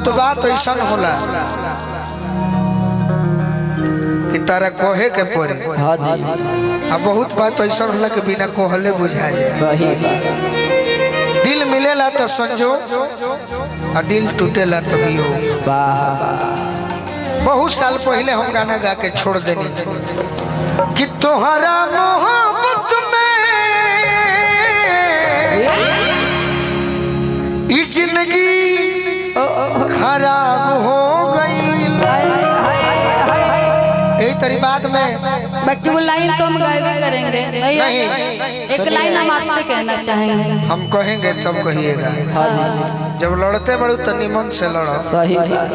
बहुत बात ऐसा होला कि तारा कहे के पड़े। हाँ जी। अब बहुत बात ऐसा होला कि बिना कहले बुझा जाए। सही बात। दिल मिलेला तो संजोग और दिल टूटेला तो वियोग। वाह वाह। बहुत साल पहले हम गाना गा के छोड़ देनी कि तोहरा मोहब्बत में ई जिंदगी खराब हो गई। यही तरी बात में बाकी वो लाइन तो हम गायबे करेंगे भैया। एक लाइन हम आपसे कहना चाहेंगे। हम कहेंगे तब कहिएगा। जब लड़ते बड़ू तो निमन से लड़ो। सही बात।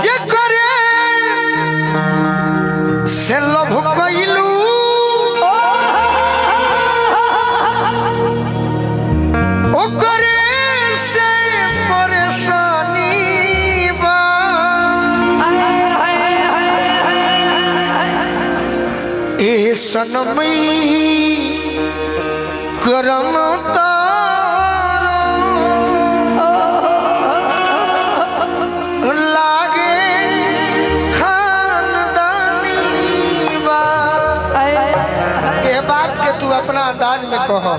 जे करे से लभ कइलू ओ करे से परेशानी बा। ए सनमई करम अपना अंदाज में कहो।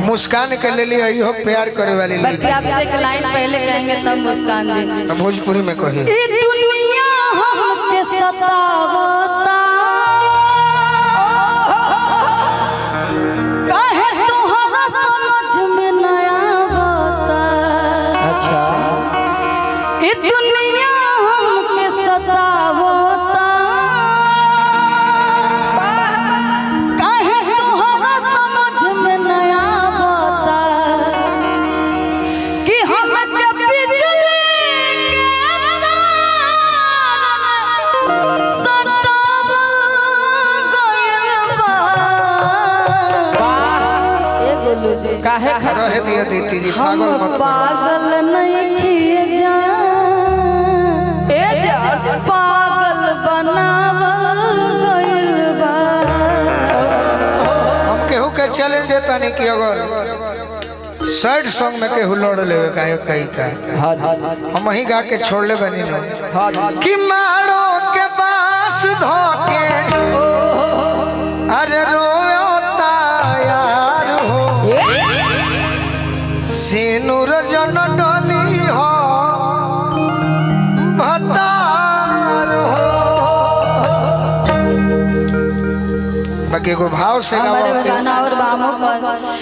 मुस्कान के ले लिया हो प्यार करे वाली। बाकी आपसे एक लाइन पहले कहेंगे तब मुस्कान जी। भोजपुरी में कहिए। दुनिया हमके सतावता काहे तोहरा समझ में न आवता। अच्छा। ये दुनिया हमके सतावता काहे तोहरा समझ में न आवता कि हमके बिजली के तार सताव गइल बा। काहे रहे दिया दीदी जी हम पागल मत पागल नहीं किए जान। पागल बनावल गइल बा। हम केहू के चैलेंज देता नहीं कि अगर सैड सॉन्ग में केहू लड़ ले काहे कहीं का हम वही गा के छोड़ ले बनी नो कि मारो के पास धोके अरे रोता यार हो सिनुर जन डली हो भतार हो। बाकी को भाव से हमारे गाना और बामों पर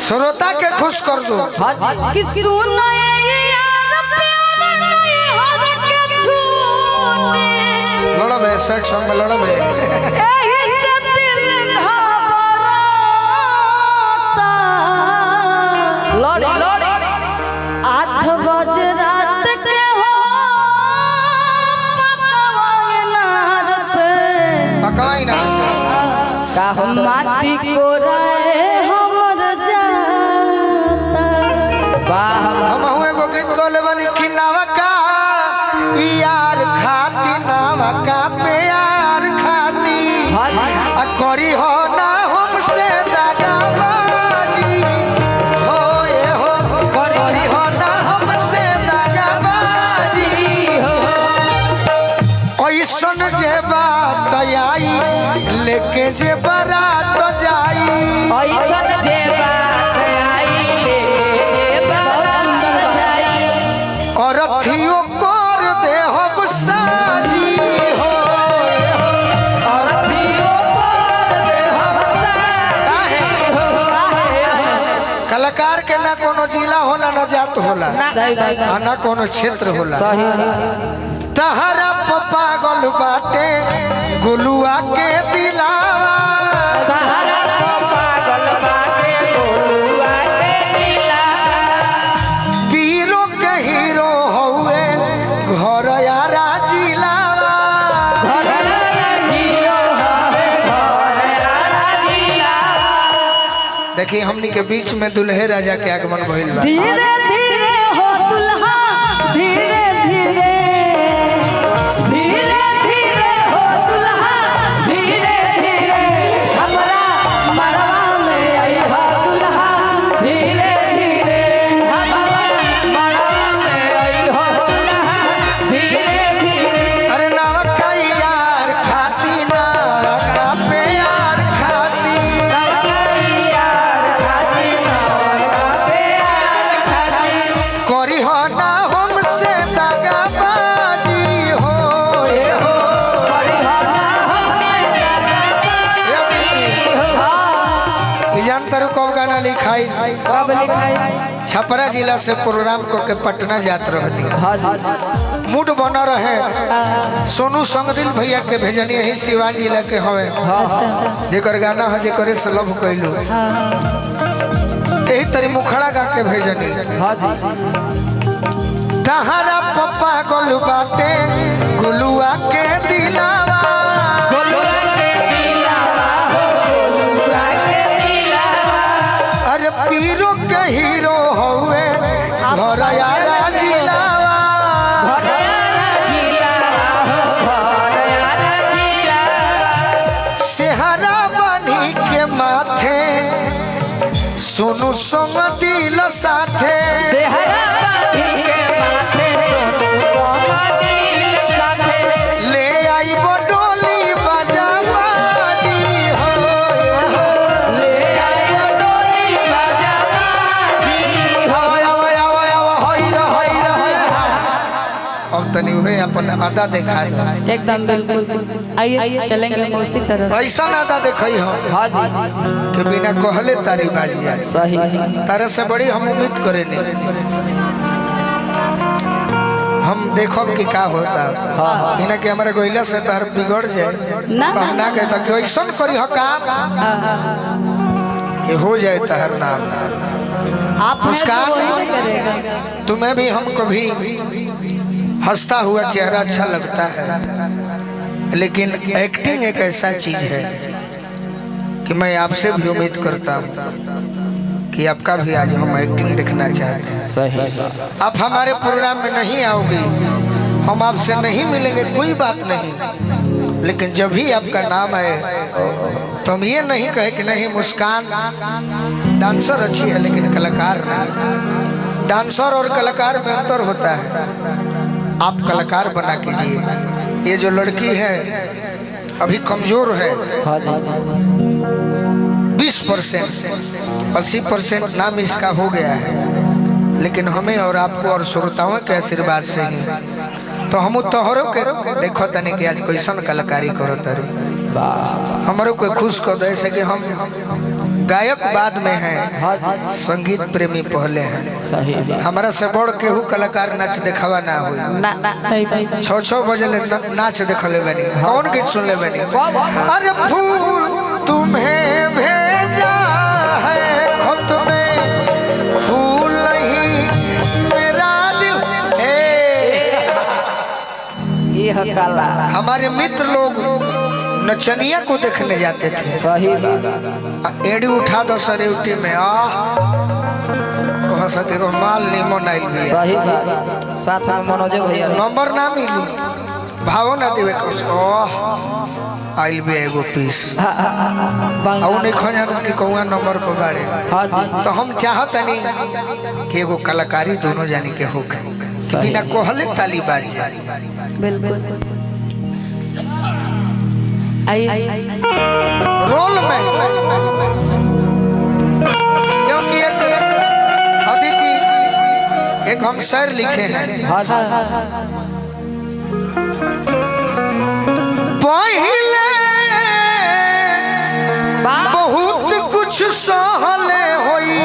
श्रोता के खुश कर दो कि सुनो ये यार प्यार नहीं हर के छूटे। लड़ो बे सैड सॉन्ग में लड़ो बे। एही से दिल घबराता। लड़ी लड़ी 8 बजे रात के हो पकवान पे पकाई ना का हो माटी कोराए हमर जाता। वाह। हम एगो गीत गौले बनी कि नवका यार खाती नवका प्यार खाती आ करी हो ना हमसे दगाबाजी हो ये हो करी हो ना हमसे दगाबाजी हो। ऐसन जे बात आई लेके जे बारात जाई ऐसन जे बात आई लेके जे बारात जाई और अथियो कर दे हम साजी हो और अथियो कर दे हम साजी हो। कलाकार के ना कोनो जिला होला ना जात होला सही बात है। ना कोनो क्षेत्र होला। सही। तहरा पागल बाटे गुलुआ के दिलावा तहरा पागल बाटे गोलुआ के दिलावा। वीरो के हीरो हउए घर यारा जिलावा। घर जियो हवे घर जिलावा। देखिए हमनी के बीच में दुल्हे राजा के आगमन भइल बा। धीरे धीरे हो दुल्हा धीरे धीरे धीरे धीरे हो दुल्हा धीरे धीरे हमरा मरवा में आई हो दुल्हा धीरे धीरे हमरा मरवा में जानता रू कब गाना लिखाई कब लिखाई छपरा जिला से प्रोग्राम को के पटना जात रहनी मूड बना रहे सोनू संगदिल भैया के भेजनी यही सिवान जिला के हवे जेकर गाना है जेकर से लव कैलू यही तरी मुखड़ा गा के भेजनी तहारा पप्पा गोलू बाटे गुलुआ के दिलावा अरे पीरो के हीरो हुए घर यारा जिलावा सेहरा बनी के माथे सोनू संग दिल साथे ले आई बडोली बजावानी हो ले आई बडोली बजावानी अब तनी हुए अपन अदा दिखा दो एकदम बिल्कुल। आइए चलेंगे हम उसी तरह। ऐसा अदा दिखाई हो कि बिना कहले तारी बाजी जाए सही तारा से बड़ी हम उम्मीद करे हम देखो कि का होता बिना के हमारे गोइला से तार बिगड़ जाए ना तो हम ना कहे बाकी ऐसा करी हो काम कि हो जाए तार नाम आप मुस्कान करेगा तुम्हें भी हम कभी हंसता हुआ चेहरा अच्छा लगता है लेकिन एक्टिंग एक ऐसा चीज है कि मैं आपसे भी उम्मीद करता हूँ कि आपका भी आज हम एक्टिंग देखना चाहते हैं। सही आप हमारे प्रोग्राम में नहीं आओगे हम आपसे नहीं मिलेंगे कोई बात नहीं लेकिन जब भी आपका नाम है तो हम ये नहीं कहे कि नहीं मुस्कान डांसर अच्छी है लेकिन कलाकार नहीं। डांसर और कलाकार में अंतर होता है। आप कलाकार बना कीजिए। ये जो लड़की है अभी कमजोर है 20% 80% नाम इसका हो गया है लेकिन हमें और आपको और श्रोताओं के आशीर्वाद से ही तो हम तोहरों के देखो तने कि आज कैसन कलाकारी करो तारे हमारे को खुश कर दे से कि हम गायक बाद में हैं संगीत प्रेमी पहले हैं। हमारा से बड़ केहू कलाकार नाच दिखावा ना हो सही 6 बजे नाच देखले बनी कौन गीत सुन ले बनी अरे फूल तुम्हें भेजा है खुद में फूल नहीं मेरा दिल ये काला हमारे मित्र लोग नचनिया को देखने जाते थे सही एड़ी उठा दो सरेउटी में सके को माल निमन आइल भी सही साथ में मनोज भैया नंबर ना मिली भाव ना देवे कुछ आइल भी एगो पीस और नहीं खो जाना कि कौआ नंबर पर बाड़े तो हम चाहत नहीं कि एगो कलाकारी दोनों जानी के हो बिना कोहले ताली बाज बिल्कुल। रोल में क्योंकि एक अदिति एक हम शेर लिखे हैं पहले बहुत कुछ सहले होई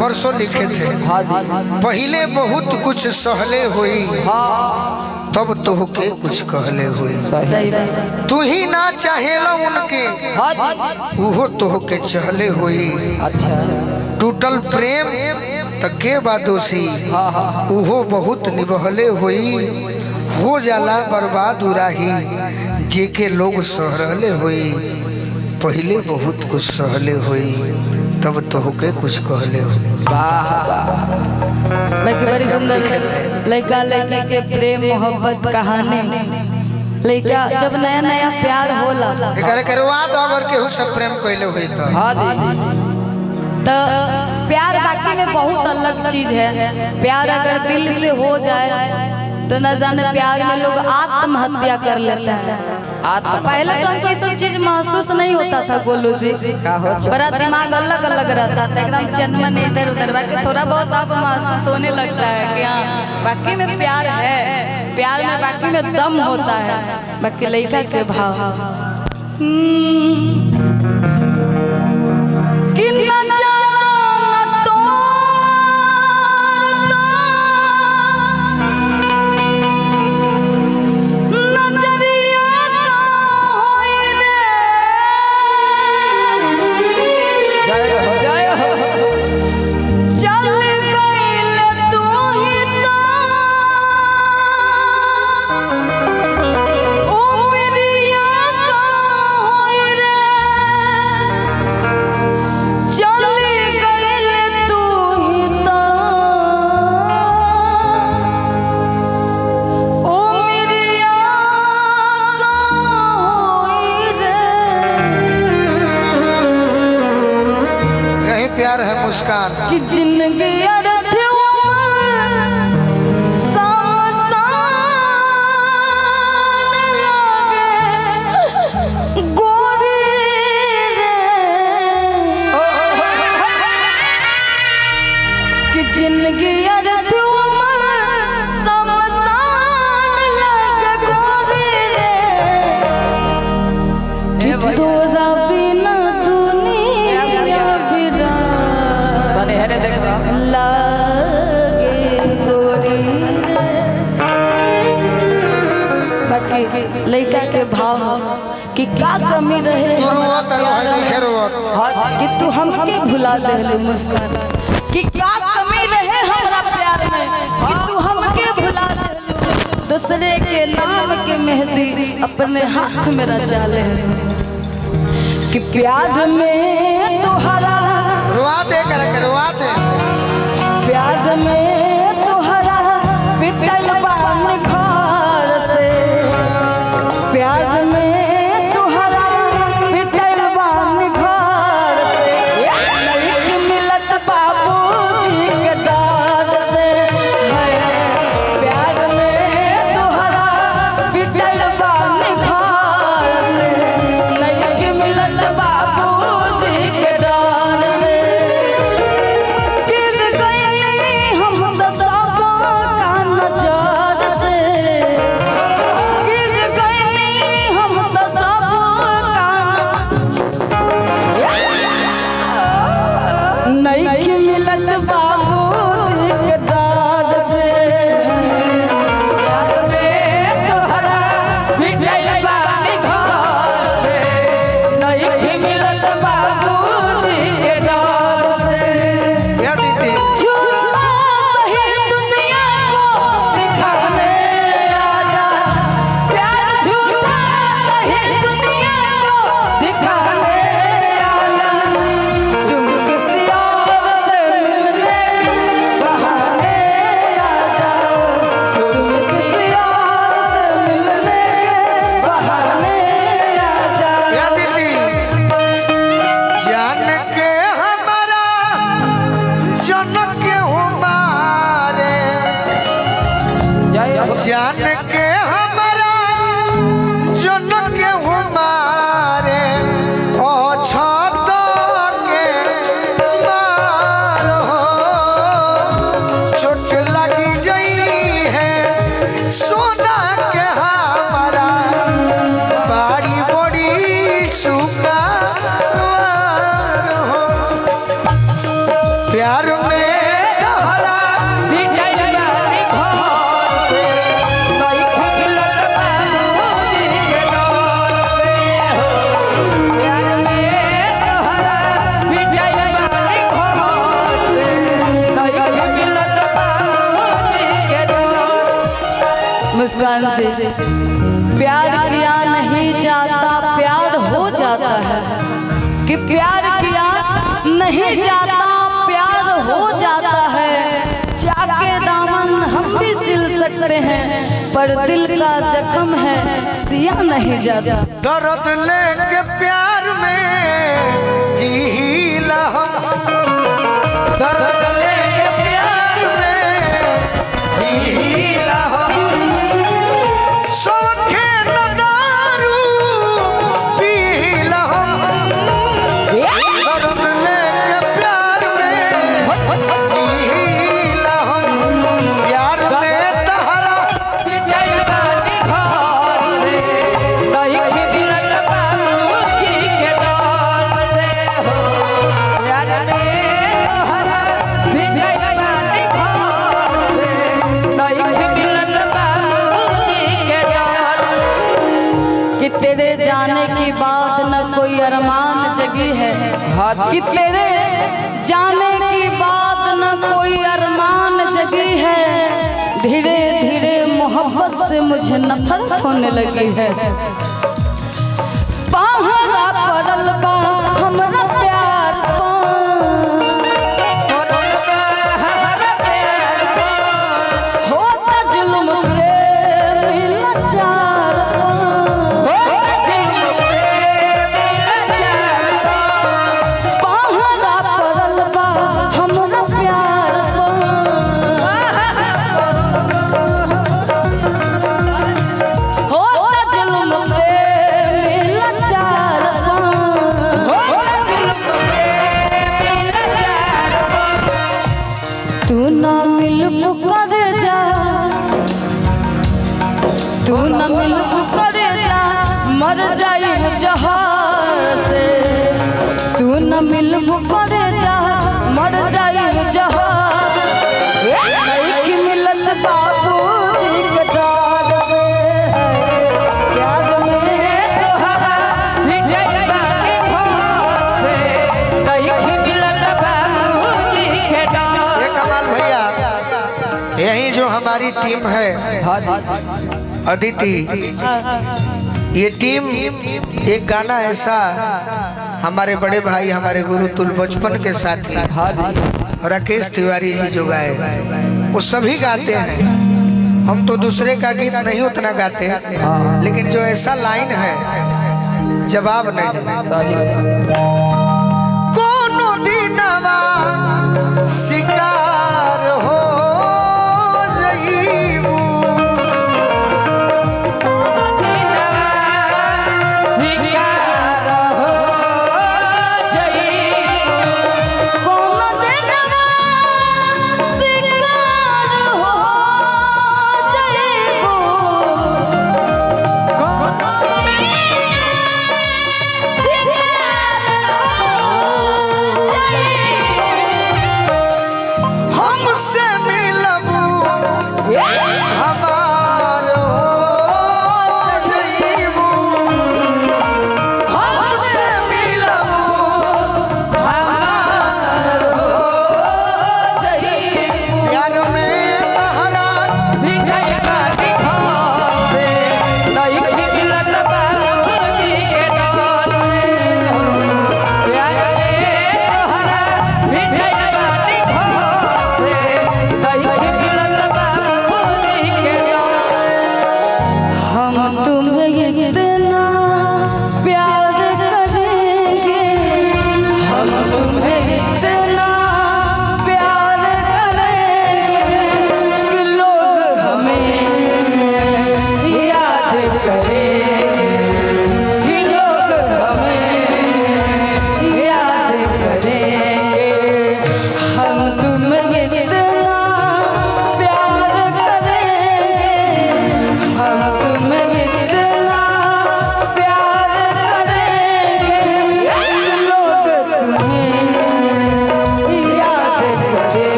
परसों लिखे थे पहले बहुत कुछ सहले हुई तब तो के कुछ कहले हुई तू ही ना चाहेला उनके उहो तो के चहले हुई टूटल प्रेम तके बादोसी उहो बहुत निभले हुई हो जाला बर्बाद उराही जे के लोग सहरले हुई पहले बहुत कुछ सहले हुई तब तो के कुछ कहले हुई। मैं बड़ी सुंदर लड़का लड़की के प्रेम मोहब्बत कहानी लड़का जब नया नया प्यार होला करवा तो अगर केहू से प्रेम कइले हुई तो प्यार बाकी में बहुत अलग चीज है। प्यार अगर दिल से हो जाए तो न जाने प्यार में लोग आत्महत्या कर लेते हैं। पहले तो हमको ये सब चीज महसूस नहीं होता था गोलू जी, बड़ा दिमाग अलग अलग रहता था एकदम चनमन इधर उधर। बाकी थोड़ा बहुत अब महसूस होने लगता है कि हाँ बाकी में प्यार है, प्यार में बाकी में दम होता है। बाकी लड़का के भाव मुस्कान। कि जिंदगी अर्थ जिंदगी अर्थ समसान लगे गोरी रे तोरा बिना दुनिया बिरा तने हेरे देख लागे गोरी रे। बाकी लड़का के भाव कि का कमी रहे कि तू हमके भुला दे मुस्कान, कि क्या कमी रहे हमरा प्यार में कि तू हमके भुला दे दूसरे के नाम के मेहंदी अपने हाथ में रचा ले। कि प्यार में तुहरा रुआते करके रुआते प्यार में तुहरा पिटल बान घर से प्यार में तुहरा पिटल बान घर से नहीं मिलत बाबूजी के डांट से है। प्यार में तुहरा पिटल बान घर से नहीं मिलत बाबूजी के डांट से। गिर गई हम तो सब का नजर से गिर गई हम तो सब का नहीं मिलत बाबूजी के डांट से। प्यार में तोहरा पिटल बानी घर से नहीं मिलत बाबूजी के डांट से। या दीदी झूठा सही दुनिया को दिखाने आजा प्यार झूठा सही दुनिया को दिखाने आजा तुम किसी और से मिलने के बहाने आजा तुम किसी और से मिलने के बहाने आजा। या दीदी जान के हमारा जन के हमारे जान के हमारा जन के हमारे ओ छत के मार हो चोट लगी जई है सोना के हमारा बाड़ी बड़ी सुखार हो प्यार में तोहरा पिटल बानी घर से नहीं मिलत बाबूजी के डांट से हो। प्यार में तोहरा पिटल बानी घर से नहीं मिलत बाबूजी के डांट। मुस्कान से प्यार किया नहीं जाता प्यार हो जाता है। कि प्यार किया नहीं जाता प्यार हो जाता है। जाके दामन हम भी सिल सकते हैं पर दिल का जख्म है सिया नहीं जाता। दर्द लेके प्यार में जीला हम दर्द लेके प्यार में जीला हम सोखे न दारू पीला हम दर्द लेके प्यार में जीला हम प्यार में तहरा पिटल बानी घर से नहीं मिलत बाबूजी के डांट से हो। प्यार में तोहरा पिटल बानी घर से नहीं मिलत बाबूजी के डांट। कि तेरे जाने की बात न कोई अरमान जगी है। कि तेरे जाने की बात न कोई अरमान जगी है। धीरे धीरे मोहब्बत से मुझे नफरत होने लगी है। पहरा पड़ल बा हमरा प्यार पा होता जुल्म प्रेम लाचार पा पहरा पड़ल बा मर जाई जहार से तू न मिलबू करे जा मर जाई जहार नहीं मिलत बाबू जी के डार से प्यार में तोहरा भी जाइबा के घर से नहीं मिलत बाबू जी के डार। ये कमाल भैया, यही जो हमारी टीम है अदिति, ये टीम एक गाना ऐसा हमारे बड़े भाई हमारे गुरु तुल बचपन के साथी राकेश तिवारी जी जो गाए वो सभी गाते हैं। हम तो दूसरे का गीत नहीं उतना गाते लेकिन जो ऐसा लाइन है जवाब नहीं। कोनो दिनवा शिकार हो जईबू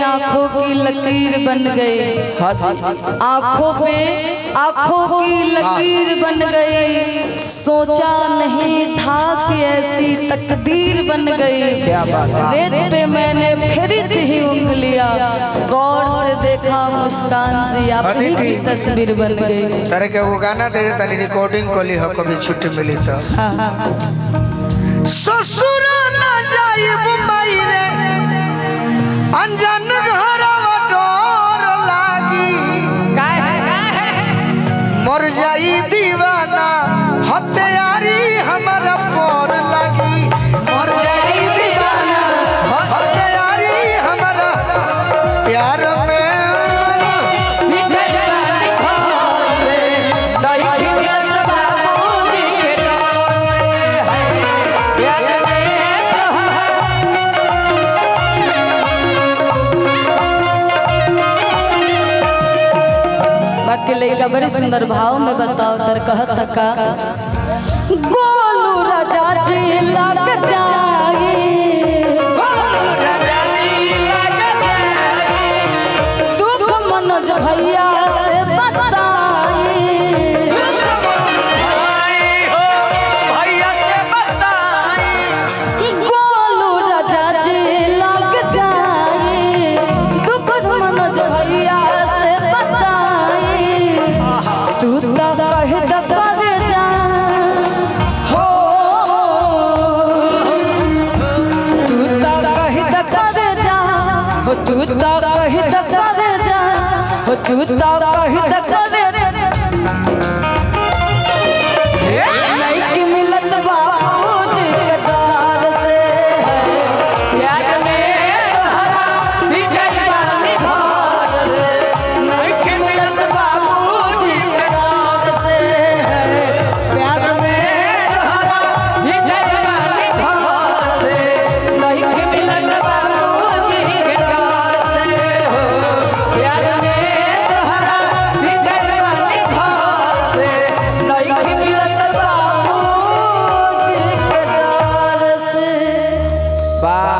आंखों की लकीर बन गई, आंखों पे आंखों की लकीर बन गई, सोचा नहीं था कि ऐसी तकदीर बन गई। रेत पे मैंने फेरी थी उंगलियां, गौर से देखा मुस्कान जी आपकी की तस्वीर बन गई। तारे के वो गाना दे तारी रिकॉर्डिंग को ली हो कभी छुट्टी मिली तो ससुर ना जाई मुंबई रे अनजान घरवा डोर लागी, मर जाई दीवाना हत्यारी हमारा पर लागी, मर जाई दीवाना हत्यारी हमारा प्यार में के लइका बड़ी सुंदर भाव में बताओ तर कहत का गोलू राजा जी लग जाए, गोलू राजा जी लग जाए, दुख मनोज भैया से बताए, भैया से बताए, गोलू राजा जी लग जाए, दुख मनोज भैया से बताए, तू तो कह दे जा हो, तू तो कह दे जा, तू तो कह दे जा, तू तो कह